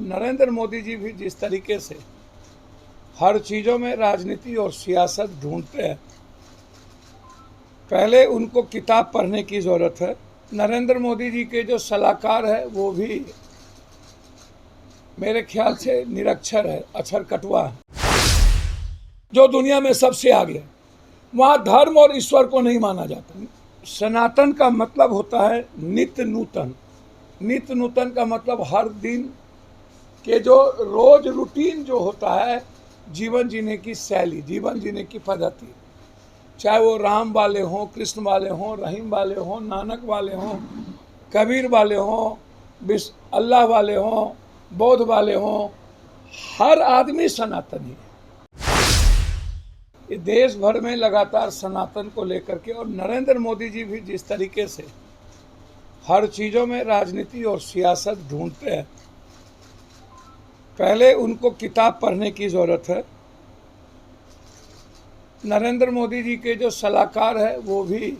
नरेंद्र मोदी जी भी जिस तरीके से हर चीज़ों में राजनीति और सियासत ढूंढते हैं, पहले उनको किताब पढ़ने की ज़रूरत है। नरेंद्र मोदी जी के जो सलाहकार है वो भी मेरे ख्याल से निरक्षर है, अक्षर कटवा है, जो दुनिया में सबसे आगे है। वहाँ धर्म और ईश्वर को नहीं माना जाता। सनातन का मतलब होता है नित्य नूतन। नित्य नूतन का मतलब हर दिन के जो रोज रूटीन जो होता है, जीवन जीने की शैली, जीवन जीने की पद्धति, चाहे वो राम वाले हों, कृष्ण वाले हों, रहीम वाले हों, नानक वाले हों, कबीर वाले हों, अल्लाह वाले हों, बौद्ध वाले हों, हर आदमी सनातनी है। ये देश भर में लगातार सनातन को लेकर के, और नरेंद्र मोदी जी भी जिस तरीके से हर चीज़ों में राजनीति और सियासत ढूंढते हैं, पहले उनको किताब पढ़ने की ज़रूरत है। नरेंद्र मोदी जी के जो सलाहकार है वो भी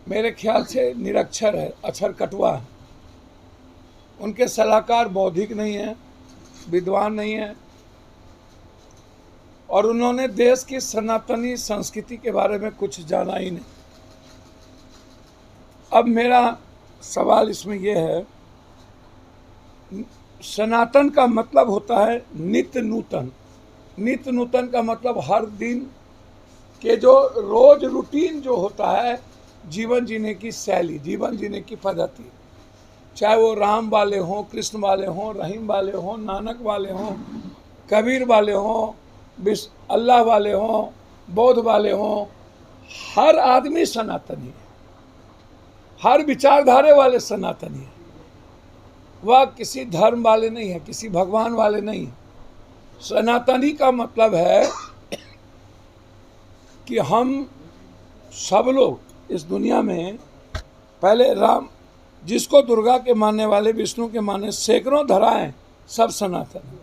मेरे ख्याल से निरक्षर है, अक्षर कटवा है। उनके सलाहकार बौद्धिक नहीं हैं, विद्वान नहीं हैं, और उन्होंने देश की सनातनी संस्कृति के बारे में कुछ जाना ही नहीं। अब मेरा सवाल इसमें यह है, सनातन का मतलब होता है नित्य नूतन। नित्य नूतन का मतलब हर दिन के जो रोज रूटीन जो होता है, जीवन जीने की शैली, जीवन जीने की पद्धति, चाहे वो राम वाले हों, कृष्ण वाले हों, रहीम वाले हों, नानक वाले हों, कबीर वाले हों, अल्लाह वाले हों, बौद्ध वाले हों, हर आदमी सनातनी है। हर विचारधारे वाले सनातनी है। वह किसी धर्म वाले नहीं है, किसी भगवान वाले नहीं है। सनातनी का मतलब है कि हम सब लोग इस दुनिया में, पहले राम, जिसको दुर्गा के मानने वाले, विष्णु के मानने, सैकड़ों धराएं, सब सनातन है।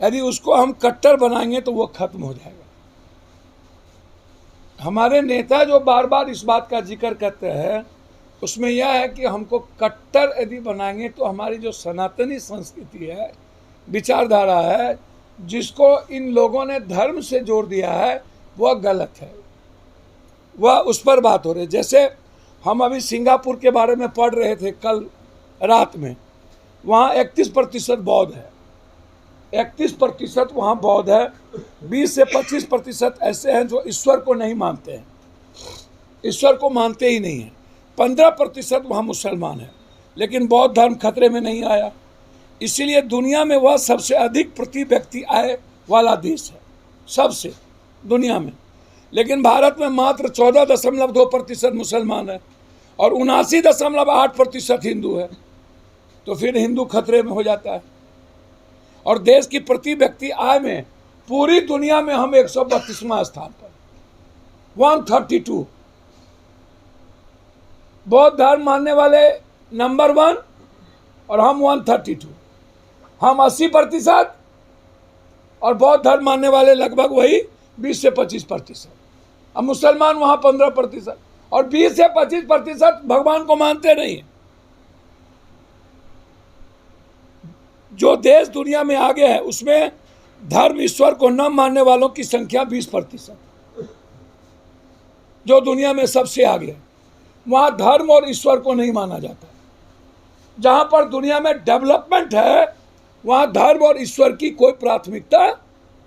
यदि उसको हम कट्टर बनाएंगे तो वो खत्म हो जाएगा। हमारे नेता जो बार बार इस बात का जिक्र करते हैं, उसमें यह है कि हमको कट्टर यदि बनाएंगे तो हमारी जो सनातनी संस्कृति है, विचारधारा है, जिसको इन लोगों ने धर्म से जोड़ दिया है, वह गलत है। वह उस पर बात हो रही है। जैसे हम अभी सिंगापुर के बारे में पढ़ रहे थे कल रात में, वहाँ 31% बौद्ध है। 31% वहाँ बौद्ध है। 20 से 25% ऐसे हैं जो ईश्वर को नहीं मानते हैं, ईश्वर को मानते ही नहीं हैं। 15% वहाँ मुसलमान है। लेकिन बौद्ध धर्म खतरे में नहीं आया, इसीलिए दुनिया में वह सबसे अधिक प्रति व्यक्ति आय वाला देश है, सबसे दुनिया में। लेकिन भारत में मात्र 14.2% मुसलमान है और 79.8% हिंदू है। तो फिर हिंदू खतरे में हो जाता है। और देश की प्रति व्यक्ति आय में पूरी दुनिया में हम 132वां स्थान पर, 132। बौद्ध धर्म मानने वाले नंबर 1 और हम 132। हम 80% और बौद्ध धर्म मानने वाले लगभग वही 20 से 25%। अब मुसलमान वहाँ 15% और 20 से 25% भगवान को मानते नहीं हैं। जो देश दुनिया में आगे है उसमें धर्म, ईश्वर को न मानने वालों की संख्या 20%, जो दुनिया में सबसे आगे है। वहाँ धर्म और ईश्वर को नहीं माना जाता। जहाँ पर दुनिया में डेवलपमेंट है, वहाँ धर्म और ईश्वर की कोई प्राथमिकता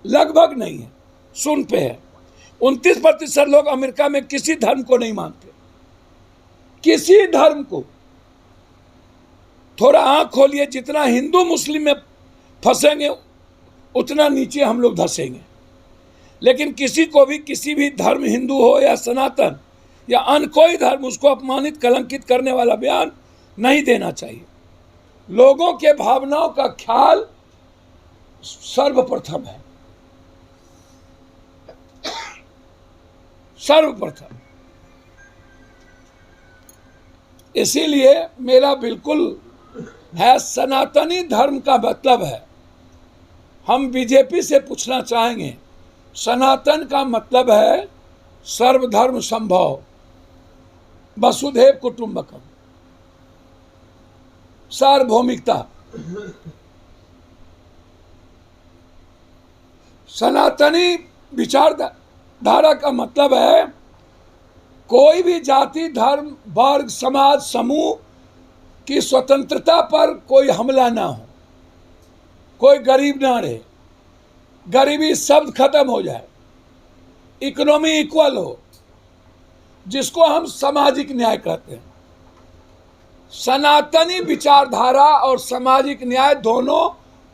लगभग नहीं है, शून्य पे है। 29% लोग अमेरिका में किसी धर्म को नहीं मानते, किसी धर्म को। थोड़ा आंख खोलिए, जितना हिंदू मुस्लिम में फंसेंगे उतना नीचे हम लोग धंसेंगे। लेकिन किसी को भी, किसी भी धर्म, हिंदू हो या सनातन या अन्य कोई धर्म, उसको अपमानित, कलंकित करने वाला बयान नहीं देना चाहिए। लोगों के भावनाओं का ख्याल सर्वप्रथम है, सर्वप्रथम। इसीलिए मेरा बिल्कुल है, सनातनी धर्म का मतलब है, हम बीजेपी से पूछना चाहेंगे, सनातन का मतलब है सर्वधर्म संभव, वसुधैव कुटुंबकम, सार्वभौमिकता। सनातनी विचारधारा का मतलब है कोई भी जाति, धर्म, वर्ग, समाज, समूह की स्वतंत्रता पर कोई हमला ना हो, कोई गरीब ना रहे, गरीबी शब्द खत्म हो जाए, इकोनॉमी इक्वल हो, जिसको हम सामाजिक न्याय कहते हैं। सनातनी विचारधारा और सामाजिक न्याय दोनों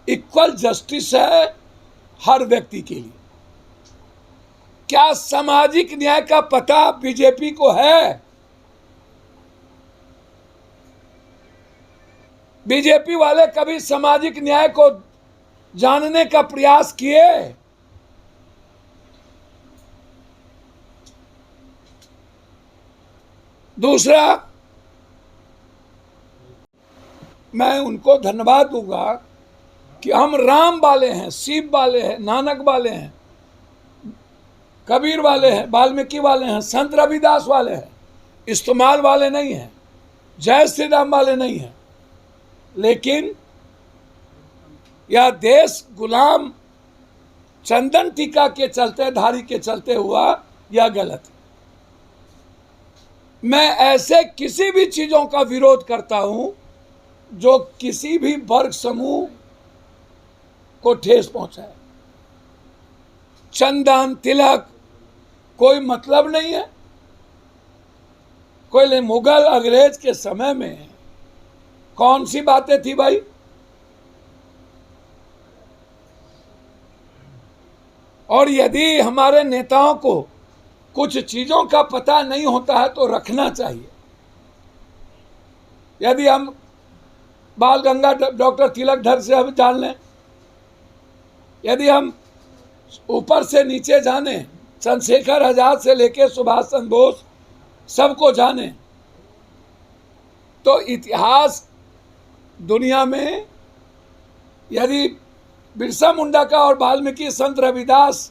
इक्वल जस्टिस है हर व्यक्ति के लिए। क्या सामाजिक न्याय का पता बीजेपी को है? बीजेपी वाले कभी सामाजिक न्याय को जानने का प्रयास किए? दूसरा, मैं उनको धन्यवाद दूंगा कि हम राम वाले हैं, शिव वाले हैं, नानक वाले हैं, कबीर वाले हैं, वाल्मीकि वाले हैं, संत रविदास वाले हैं, इस्तेमाल वाले नहीं हैं, जय श्री राम वाले नहीं हैं। लेकिन यह देश गुलाम चंदन टीका के चलते, धारी के चलते हुआ, यह गलत है। मैं ऐसे किसी भी चीजों का विरोध करता हूं जो किसी भी वर्ग समूह को ठेस पहुंचाए। चंदन, तिलक कोई मतलब नहीं है। कोई मुगल अंग्रेज के समय में कौन सी बातें थी भाई? और यदि हमारे नेताओं को कुछ चीजों का पता नहीं होता है तो रखना चाहिए। यदि हम बाल गंगाधर डॉक्टर तिलक से हम जान लें, यदि हम ऊपर से नीचे जाने, चंद्रशेखर आजाद से लेकर सुभाष चंद्र बोस सबको जाने, तो इतिहास दुनिया में यदि बिरसा मुंडा का और वाल्मीकि, संत रविदास,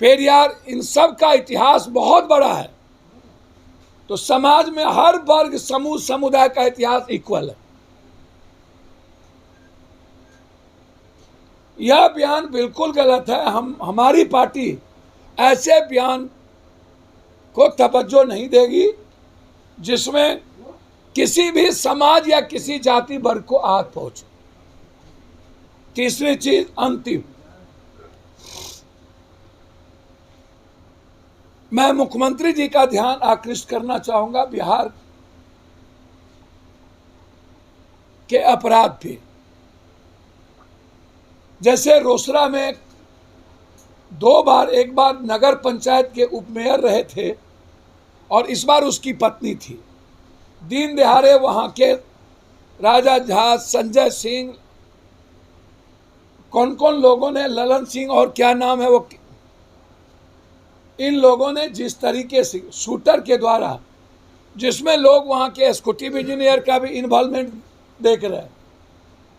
पेरियार, इन सब का इतिहास बहुत बड़ा है। तो समाज में हर वर्ग, समूह, समुदाय का इतिहास इक्वल है। यह बयान बिल्कुल गलत है। हमारी पार्टी ऐसे बयान को तवज्जो नहीं देगी जिसमें किसी भी समाज या किसी जाति वर्ग को आहत पहुंचे। तीसरी चीज, अंतिम, मैं मुख्यमंत्री जी का ध्यान आकृष्ट करना चाहूंगा बिहार के अपराध पे। जैसे रोसड़ा में 2 बार, एक बार नगर पंचायत के उपमेयर रहे थे और इस बार उसकी पत्नी थी। दिन दहाड़े वहां के राजा झा, संजय सिंह, कौन कौन लोगों ने, ललन सिंह और क्या नाम है वो, इन लोगों ने जिस तरीके से शूटर के द्वारा, जिसमें लोग वहाँ के एग्जीक्यूटिव इंजीनियर का भी इन्वॉल्वमेंट देख रहे हैं,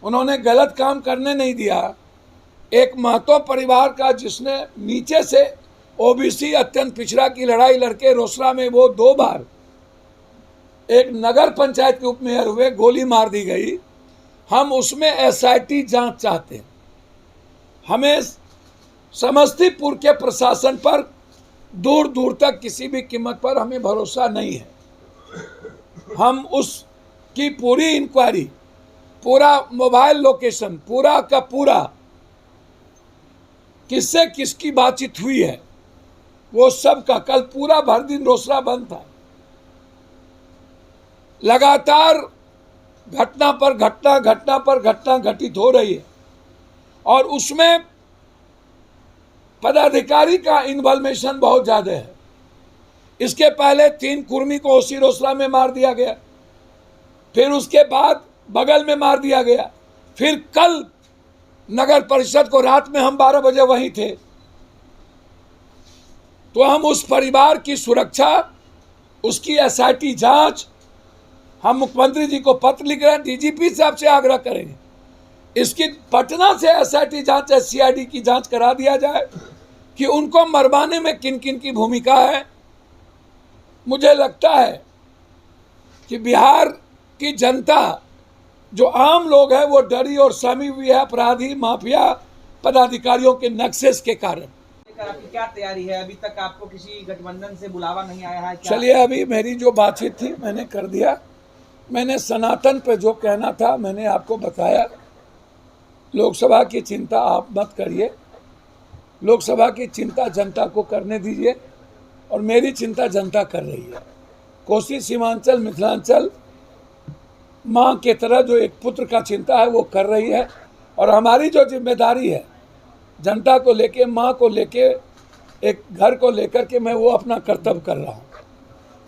उन्होंने गलत काम करने नहीं दिया। एक महतो परिवार का जिसने नीचे से ओबीसी अत्यंत पिछड़ा की लड़ाई लड़के रोसड़ा में वो 2 बार एक नगर पंचायत के उपमेयर हुए, गोली मार दी गई। हम उसमें एसआईटी जांच चाहते हैं। हमें समस्तीपुर के प्रशासन पर दूर दूर तक किसी भी कीमत पर हमें भरोसा नहीं है। हम उसकी पूरी इंक्वायरी, पूरा मोबाइल लोकेशन, पूरा का पूरा किससे किसकी बातचीत हुई है, वो सब का, कल पूरा भर दिन रोसड़ा बंद था। लगातार घटना पर घटना, घटना पर घटना घटित हो रही है और उसमें पदाधिकारी का इन्वॉल्वेशन बहुत ज्यादा है। इसके पहले 3 कुर्मी को उसी रोसड़ा में मार दिया गया, फिर उसके बाद बगल में मार दिया गया, फिर कल नगर परिषद को रात में हम 12 बजे वहीं थे। तो हम उस परिवार की सुरक्षा, उसकी एसआईटी जांच, हम मुख्यमंत्री जी को पत्र लिख रहे हैं, डीजीपी साहब से आग्रह करेंगे इसकी पटना से एसआईटी जांच, सीआईडी की जांच करा दिया जाए कि उनको मरवाने में किन किन की भूमिका है। मुझे लगता है कि बिहार की जनता जो आम लोग हैं वो डरी और सहमी हुई है अपराधी माफिया पदाधिकारियों के नक्शे के कारण। आपकी क्या तैयारी है? अभी तक आपको किसी गठबंधन से बुलावा नहीं आया है क्या? चलिए, अभी मेरी जो बातचीत थी मैंने कर दिया। मैंने सनातन पे जो कहना था मैंने आपको बताया। लोकसभा की चिंता आप मत करिए, लोकसभा की चिंता जनता को करने दीजिए, और मेरी चिंता जनता कर रही है। कोसी सीमांचल मिथिलांचल माँ के तरह जो एक पुत्र का चिंता है वो कर रही है, और हमारी जो जिम्मेदारी है जनता को लेके, माँ को लेके, एक घर को लेकर के मैं वो अपना कर्तव्य कर रहा हूँ।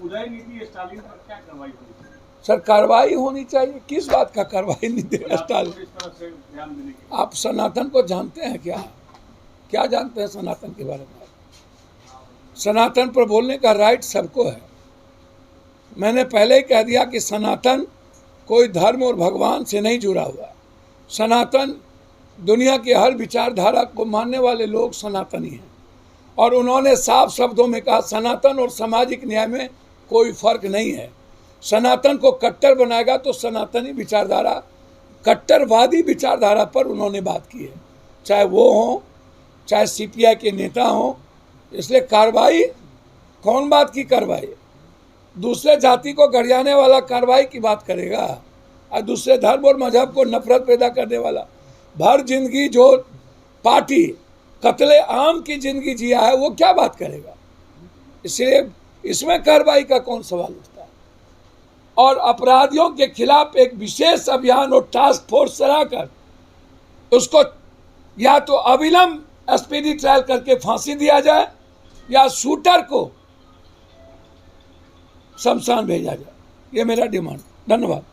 उदयनिधि स्टालिन पर क्या कार्रवाई हुई? सर, कार्रवाई होनी चाहिए। किस बात का कार्रवाई नहीं देगा स्टालिन? इस तरह से ध्यान देने की आप सनातन को जानते हैं क्या? क्या जानते हैं सनातन के बारे में? सनातन पर बोलने का राइट सबको है। मैंने पहले ही कह दिया कि सनातन कोई धर्म और भगवान से नहीं जुड़ा हुआ। सनातन दुनिया की हर विचारधारा को मानने वाले लोग सनातनी हैं, और उन्होंने साफ शब्दों में कहा सनातन और सामाजिक न्याय में कोई फर्क नहीं है। सनातन को कट्टर बनाएगा तो सनातनी विचारधारा, कट्टरवादी विचारधारा पर उन्होंने बात की है, चाहे वो हों चाहे सीपीआई के नेता हों। इसलिए कार्रवाई, कौन बात की कार्रवाई? दूसरे जाति को गरियाने वाला कार्रवाई की बात करेगा, और दूसरे धर्म और मजहब को नफरत पैदा करने वाला, भर जिंदगी जो पार्टी कत्ले आम की जिंदगी जिया है वो क्या बात करेगा? इसलिए इसमें कार्रवाई का कौन सवाल उठता है? और अपराधियों के खिलाफ एक विशेष अभियान और टास्क फोर्स चलाकर उसको या तो अविलंब स्पीडी ट्रायल करके फांसी दिया जाए, या शूटर को शमशान भेजा जाए। ये मेरा डिमांड। धन्यवाद।